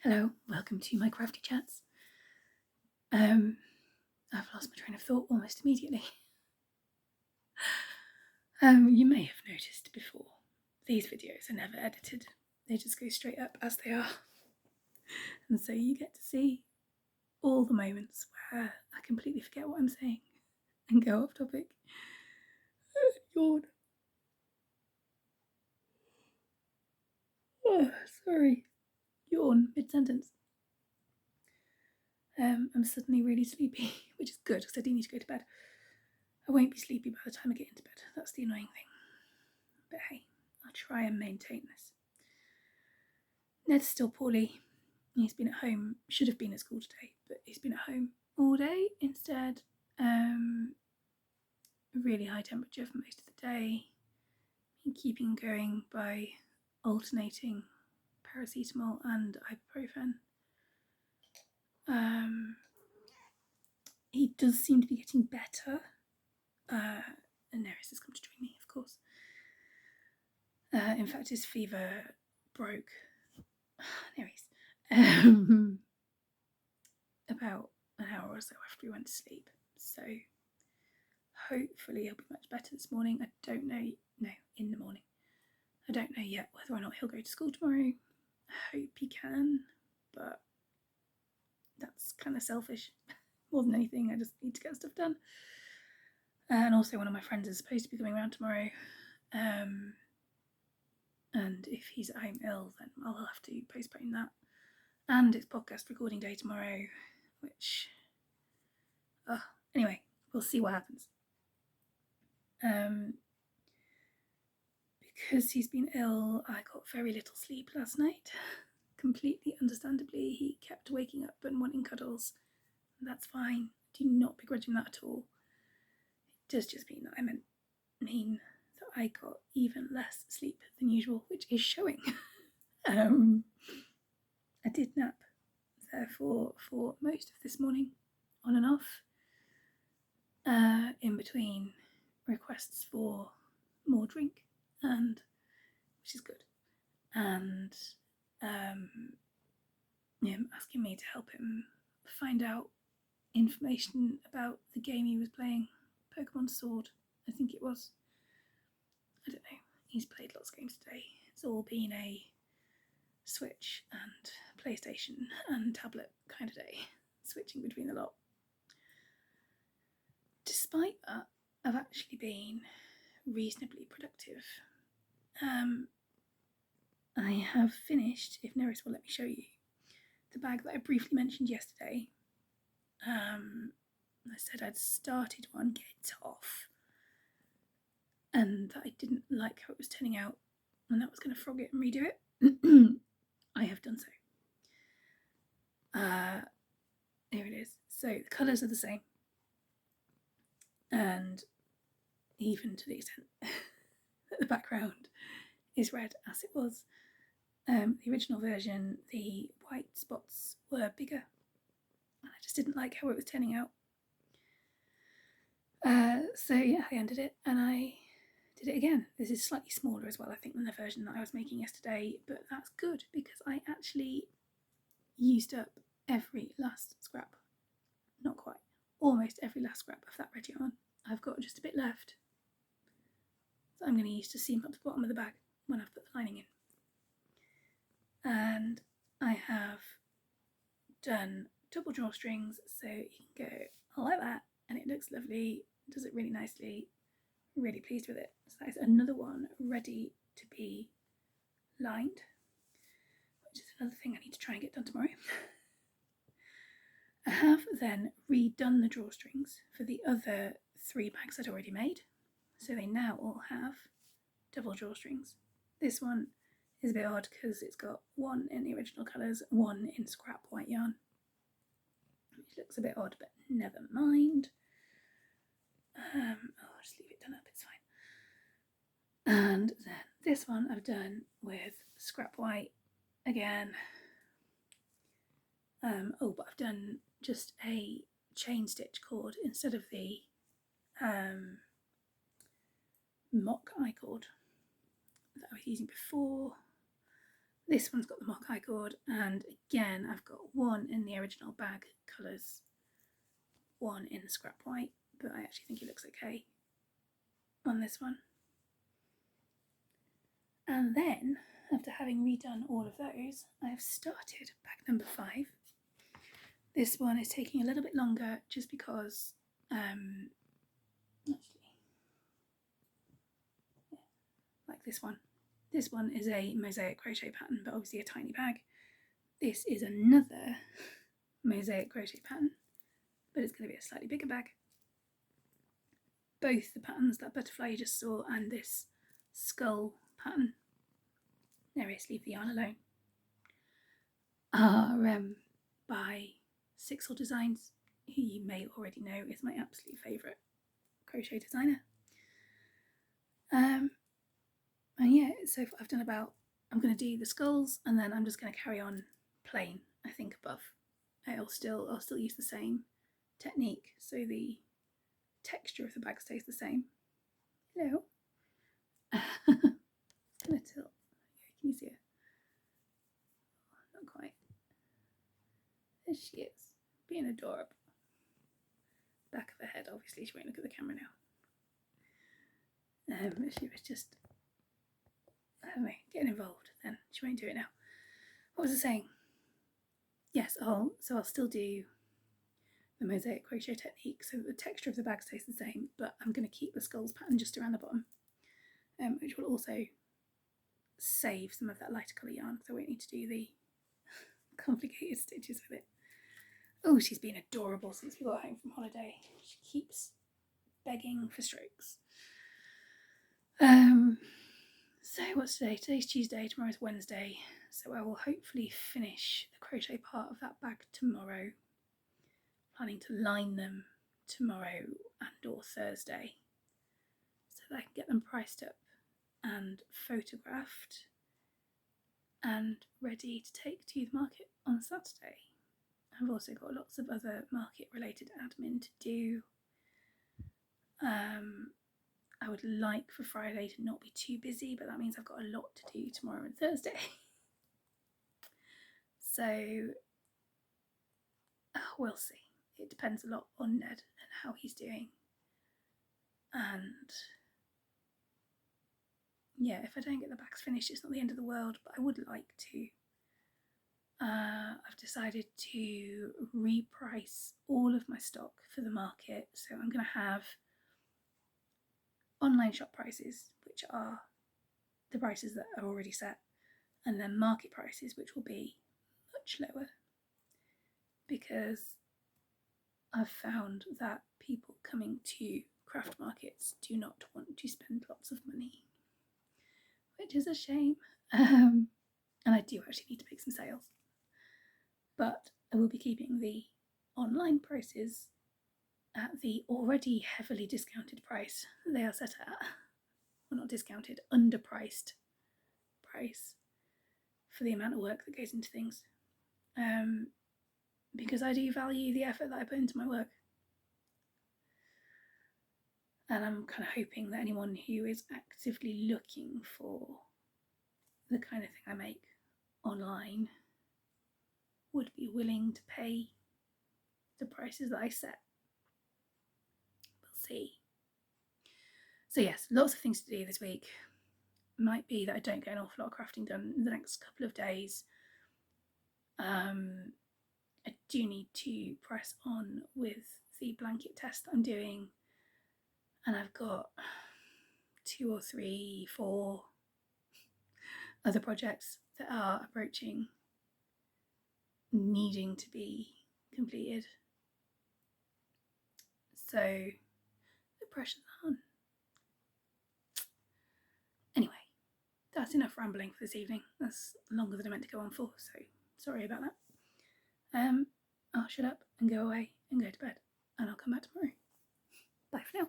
Hello, welcome to my Crafty chats. I've lost my train of thought almost immediately. You may have noticed before, these videos are never edited. They just go straight up as they are. And so you get to see all the moments where I completely forget what I'm saying and go off topic. Yawn. Oh, sorry. Yawn mid-sentence. I'm suddenly really sleepy, which is good because I do need to go to bed. I won't be sleepy by the time I get into bed. That's the annoying thing. But hey, I'll try and maintain this. Ned's still poorly. He's been at home. Should have been at school today, but he's been at home all day instead. Really high temperature for most of the day. Been keeping going by alternating paracetamol and ibuprofen. He does seem to be getting better. And Neris has come to join me, of course. In fact, his fever broke. Neris. About an hour or so after we went to sleep. So hopefully he'll be much better this morning. I don't know. No, in the morning. I don't know yet whether or not he'll go to school tomorrow. I hope he can, but that's kind of selfish. More than anything, I just need to get stuff done. And also one of my friends is supposed to be coming around tomorrow. And if he's at home ill, then I'll have to postpone that. And it's podcast recording day tomorrow, which... anyway, we'll see what happens. Because he's been ill, I got very little sleep last night. Completely understandably, he kept waking up and wanting cuddles. That's fine. Do not begrudge him that at all. It does just mean that that I got even less sleep than usual, which is showing. I did nap, therefore, for most of this morning, on and off, in between requests for more drink, and which is good, and asking me to help him find out information about the game he was playing, Pokemon Sword, I think it was. I don't know. He's played lots of games today. It's all been a Switch and PlayStation and tablet kind of day, switching between the lot. Despite that, I've actually been reasonably productive. I have finished, if Neris will let me show you, the bag that I briefly mentioned yesterday. I said I'd started one, get it off, and that I didn't like how it was turning out, and that was going to frog it and redo it. I have done so. Here it is. So the colours are the same, and even to the extent that the background is red as it was. The original version, the white spots were bigger, and I just didn't like how it was turning out. So yeah, I ended it and I did it again. This is slightly smaller as well, I think, than the version that I was making yesterday, but that's good because I actually used up every last scrap. Not quite. Almost every last scrap of that red yarn. I've got just a bit left that I'm going to use to seam up the bottom of the bag when I've put the lining in. And I have done double drawstrings, so you can go like that, and it looks lovely, does it really nicely. Really pleased with it. So that is another one ready to be lined, which is another thing I need to try and get done tomorrow. I have then redone the drawstrings for the other 3 bags I'd already made, so they now all have double drawstrings. This one is a bit odd because it's got one in the original colours, one in scrap white yarn, which looks a bit odd, but never mind. I'll just leave it done up, it's fine. And then this one I've done with scrap white again. But I've done just a chain stitch cord instead of the mock eye cord that I was using before. This one's got the mock eye cord, and again I've got one in the original bag colours, one in the scrap white, but I actually think it looks okay on this one. And then, after having redone all of those, I have started bag number 5. This one is taking a little bit longer just because, like this one. This one is a mosaic crochet pattern, but obviously a tiny bag. This is another mosaic crochet pattern, but it's going to be a slightly bigger bag. Both the patterns, that butterfly you just saw and this skull pattern, Nereus Leave the Yarn Alone, are by Sixel Designs, who you may already know is my absolute favourite crochet designer. And yeah, so I've done about, I'm going to do the skulls and then I'm just going to carry on plain, I think, above. I'll still use the same technique, so the texture of the bag stays the same. Hello. Gonna tilt. Can you see her? Not quite. There she is, being adorable. Back of her head, obviously she won't look at the camera now. She was just, I don't know, getting involved then. She won't do it now. What was I saying? Yes, so I'll still do the mosaic crochet technique so that the texture of the bag stays the same, but I'm going to keep the skulls pattern just around the bottom, which will also save some of that lighter colour yarn, so I won't need to do the complicated stitches with it. Oh, she's been adorable since we got home from holiday. She keeps begging for strokes. So what's today? Today's Tuesday, tomorrow's Wednesday, so I will hopefully finish the crochet part of that bag tomorrow. Planning to line them tomorrow and or Thursday so that I can get them priced up and photographed and ready to take to the market on Saturday. I've also got lots of other market related admin to do. I would like for Friday to not be too busy, but that means I've got a lot to do tomorrow and Thursday. So we'll see. It depends a lot on Ned and how he's doing. And yeah, if I don't get the bags finished, it's not the end of the world, but I would like to. I've decided to reprice all of my stock for the market, so I'm going to have online shop prices, which are the prices that are already set, and then market prices, which will be much lower, because I've found that people coming to craft markets do not want to spend lots of money, which is a shame. And I do actually need to make some sales, but I will be keeping the online prices at the already heavily discounted price they are set at. Well, not discounted, underpriced price for the amount of work that goes into things. Because I do value the effort that I put into my work. And I'm kind of hoping that anyone who is actively looking for the kind of thing I make online would be willing to pay the prices that I set. We'll see. So yes, lots of things to do this week. It might be that I don't get an awful lot of crafting done in the next couple of days. I do need to press on with the blanket test that I'm doing, and I've got 2 or 3, 4 other projects that are approaching needing to be completed. So the pressure's on. Anyway, that's enough rambling for this evening. That's longer than I meant to go on for, so sorry about that. I'll shut up and go away and go to bed, and I'll come back tomorrow. Bye for now.